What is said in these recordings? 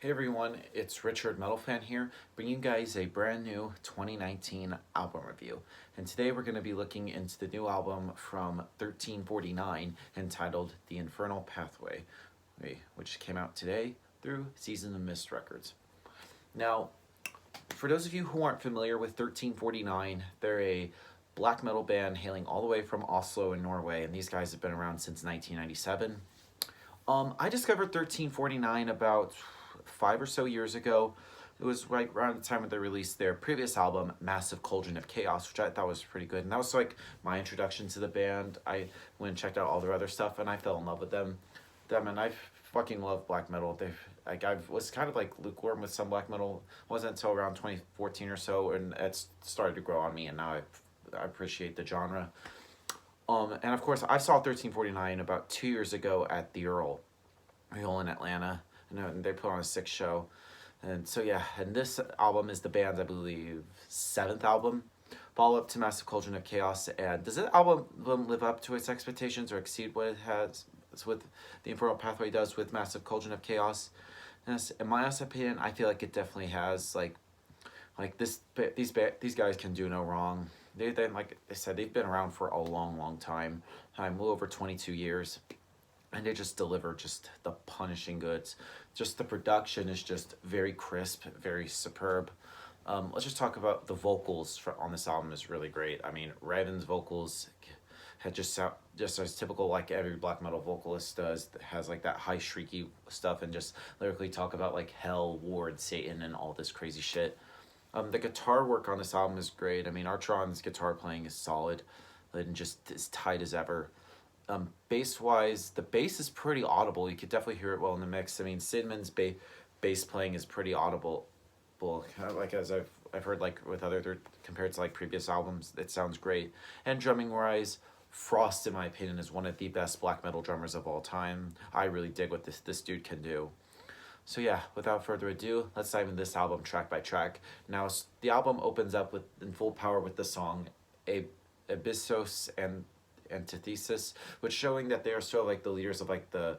Hey everyone, it's Richard Metalfan here, bringing you guys a brand new 2019 album review. And today we're going to be looking into the new album from 1349 entitled The Infernal Pathway, which came out today through Season of Mist Records. Now, for those of you who aren't familiar with 1349, they're a black metal band hailing all the way from Oslo in Norway, and these guys have been around since 1997. I discovered 1349 about 5 or so years ago. It was right around the time when they released their previous album, Massive Cauldron of Chaos, which I thought was pretty good. And that was like my introduction to the band. I went and checked out all their other stuff, and I fell in love with them. And I fucking love black metal. I was kind of like lukewarm with some black metal. It wasn't until around 2014 or so, and it started to grow on me, and now I appreciate the genre. And of course, I saw 1349 about 2 years ago at the Earl in Atlanta. And they put on a 6 show. And so, yeah, and this album is the band's, I believe, 7th album, follow up to Massive Cauldron of Chaos. And does the album live up to its expectations or exceed what it has with the Infernal Pathway does with Massive Cauldron of Chaos? And in my honest opinion, I feel like it definitely has. These guys can do no wrong. They like I said, they've been around for a long time, a little over 22 years. And they just deliver just the punishing goods. Just the production is just very crisp, very superb. Let's just talk about the vocals on this album is really great. I mean, Raven's vocals had just as typical like every black metal vocalist does. Has like that high shrieky stuff and just lyrically talk about like hell, war, and Satan and all this crazy shit. The guitar work on this album is great. I mean, Artron's guitar playing is solid and just as tight as ever. Bass wise, the bass is pretty audible. You could definitely hear it well in the mix. I mean, Sidman's bass playing is pretty audible. Like as I've heard like with other compared to like previous albums, it sounds great. And drumming wise, Frost in my opinion is one of the best black metal drummers of all time. I really dig what this dude can do. So yeah, without further ado, let's dive into this album track by track. Now the album opens up in full power with the song Abyssos and Antithesis, which showing that they are sort of like the leaders of like the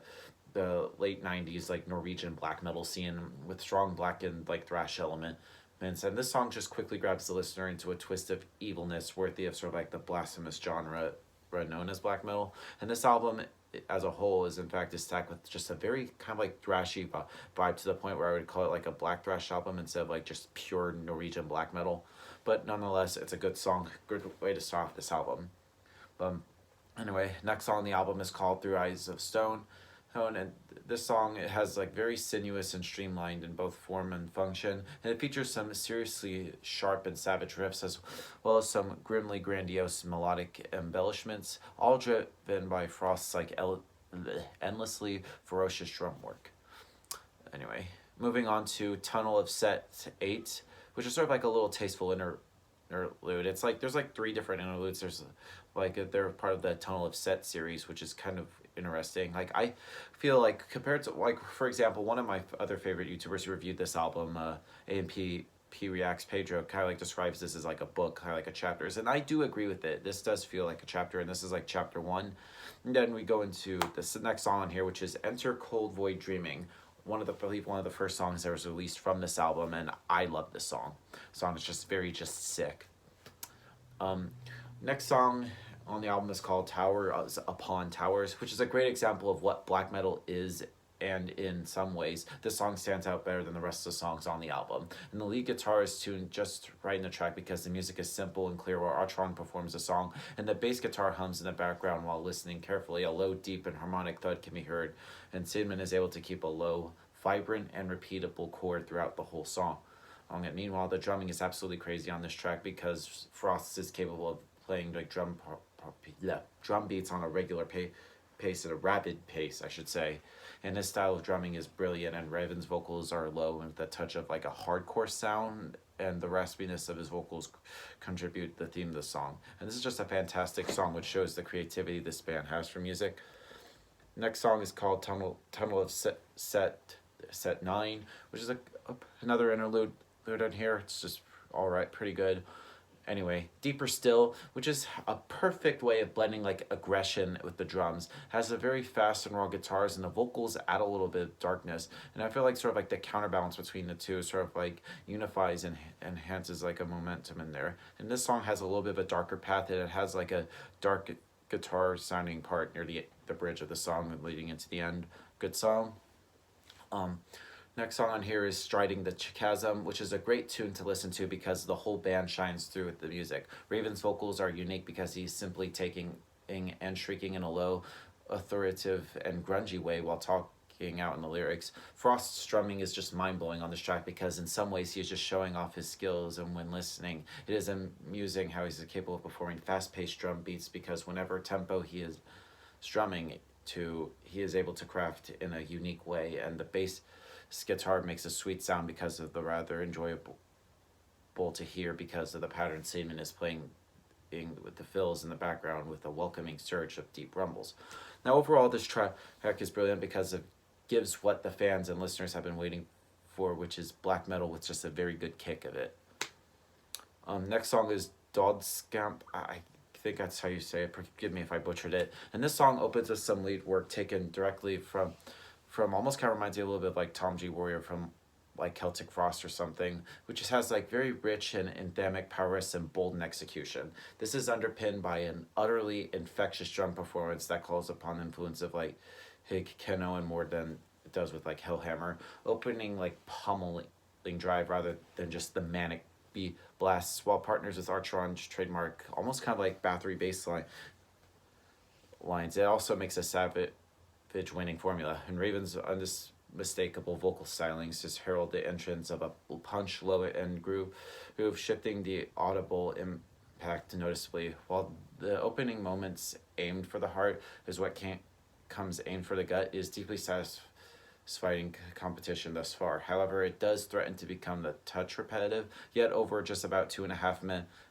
late 90s like Norwegian black metal scene with strong black and like thrash elements. And this song just quickly grabs the listener into a twist of evilness worthy of sort of like the blasphemous genre known as black metal. And this album as a whole is in fact stacked with just a very kind of like thrashy vibe to the point where I would call it like a black thrash album instead of like just pure Norwegian black metal. But nonetheless, it's a good song, good way to start off this album. Anyway, next song on the album is called Through Eyes of Stone. And this song, it has like very sinuous and streamlined in both form and function. And it features some seriously sharp and savage riffs as well as some grimly grandiose melodic embellishments, all driven by Frost's like endlessly ferocious drum work. Anyway, moving on to Tunnel of Set 8, which is sort of like a little tasteful interlude. It's like there's like 3 different interludes. There's like they're part of the Tunnel of Set series, which is kind of interesting. Like I feel like compared to like for example, one of my other favorite YouTubers who reviewed this album, AMP Reacts Pedro, kind of like describes this as like a book, kind of like a chapters, and I do agree with it. This does feel like a chapter, and this is like chapter 1. And then we go into this next song on here, which is Enter Cold Void Dreaming. I believe one of the first songs that was released from this album, and I love this song. The song is just sick. Next song on the album is called Towers Upon Towers, which is a great example of what black metal is, and in some ways, this song stands out better than the rest of the songs on the album. And the lead guitar is tuned just right in the track because the music is simple and clear while Artron performs the song, and the bass guitar hums in the background while listening carefully. A low, deep, and harmonic thud can be heard, and Sidman is able to keep a low, vibrant, and repeatable chord throughout the whole song. And meanwhile, the drumming is absolutely crazy on this track because Frost is capable of playing like drum beats on a regular pace at a rapid pace, I should say. And this style of drumming is brilliant, and Raven's vocals are low with a touch of like a hardcore sound, and the raspiness of his vocals contribute the theme of the song. And this is just a fantastic song which shows the creativity this band has for music. Next song is called Tunnel of Set 9, which is another interlude on here. It's just alright, pretty good. Anyway, Deeper Still, which is a perfect way of blending like aggression with the drums, has a very fast and raw guitars, and the vocals add a little bit of darkness. And I feel like sort of like the counterbalance between the two sort of like unifies and enhances like a momentum in there. And this song has a little bit of a darker path, and it has like a dark guitar sounding part near the bridge of the song leading into the end. Good song. Um, Next song on here is Striding the Chasm, which is a great tune to listen to because the whole band shines through with the music. Raven's vocals are unique because he's simply taking and shrieking in a low, authoritative, and grungy way while talking out in the lyrics. Frost's strumming is just mind-blowing on this track because in some ways he's just showing off his skills, and when listening, it is amusing how he's capable of performing fast-paced drum beats because whenever tempo he is strumming to, he is able to craft in a unique way, and the bass guitar makes a sweet sound because of the rather enjoyable to hear because of the pattern Seaman is playing with the fills in the background with a welcoming surge of deep rumbles. Now overall this track is brilliant because it gives what the fans and listeners have been waiting for, which is black metal with just a very good kick of it. Next song is Doddscamp. I think that's how you say it. Forgive me if I butchered it. And this song opens with some lead work taken directly from almost kind of reminds me a little bit of like Tom G. Warrior from like Celtic Frost or something, which just has like very rich and anthemic prowess and bold in execution. This is underpinned by an utterly infectious drum performance that calls upon the influence of like Hig Keno and more than it does with like Hellhammer, opening like pummeling drive rather than just the manic beat blasts, while partners with Archron's trademark almost kind of like Bathory bass lines. It also makes a savage winning formula, and Raven's unmistakable vocal stylings just herald the entrance of a punch low end groove shifting the audible impact noticeably, while the opening moments aimed for the heart is what comes aimed for the gut is deeply satisfying competition thus far. However, it does threaten to become a touch repetitive, yet over just about 2.5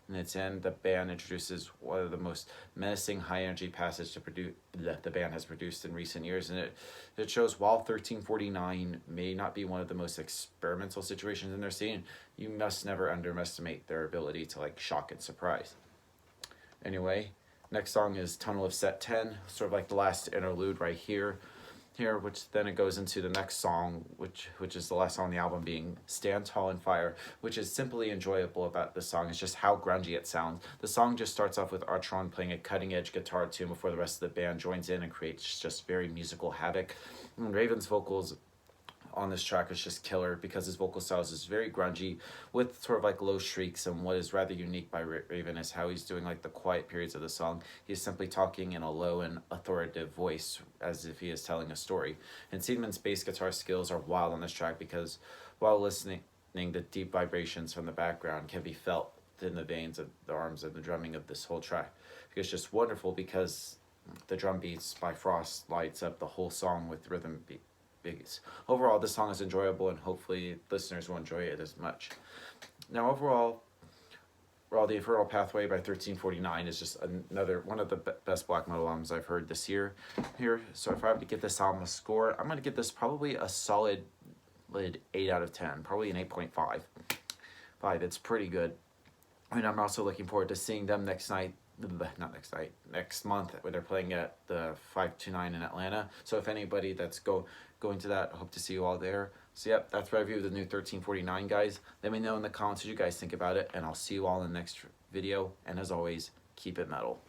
minutes in, the band introduces one of the most menacing high-energy passages that the band has produced in recent years, and it shows while 1349 may not be one of the most experimental situations in their scene, you must never underestimate their ability to like shock and surprise. Anyway, next song is Tunnel of Set 10, sort of like the last interlude right here, which then it goes into the next song, which is the last song on the album, being Stand Tall and Fire, which is simply enjoyable about this song. It's just how grungy it sounds. The song just starts off with Archron playing a cutting-edge guitar tune before the rest of the band joins in and creates just very musical havoc. And Raven's vocals on this track is just killer because his vocal style is very grungy with sort of like low shrieks, and what is rather unique by Raven is how he's doing like the quiet periods of the song. He's simply talking in a low and authoritative voice as if he is telling a story. And Seidman's bass guitar skills are wild on this track because while listening, the deep vibrations from the background can be felt in the veins of the arms and the drumming of this whole track. It's just wonderful because the drum beats by Frost lights up the whole song with rhythm beats. Overall, this song is enjoyable, and hopefully listeners will enjoy it as much. Now, overall, the Infernal Pathway by 1349 is just another one of the best black metal albums I've heard this year. So if I have to give this album a score, I'm going to give this probably a solid 8 out of 10, probably an 8.5. It's pretty good. And I'm also looking forward to seeing them next month when they're playing at the 529 in Atlanta. So if anybody that's going to that, I hope to see you all there. So yep, that's my review of the new 1349, guys. Let me know in the comments what you guys think about it, and I'll see you all in the next video. And as always, keep it metal.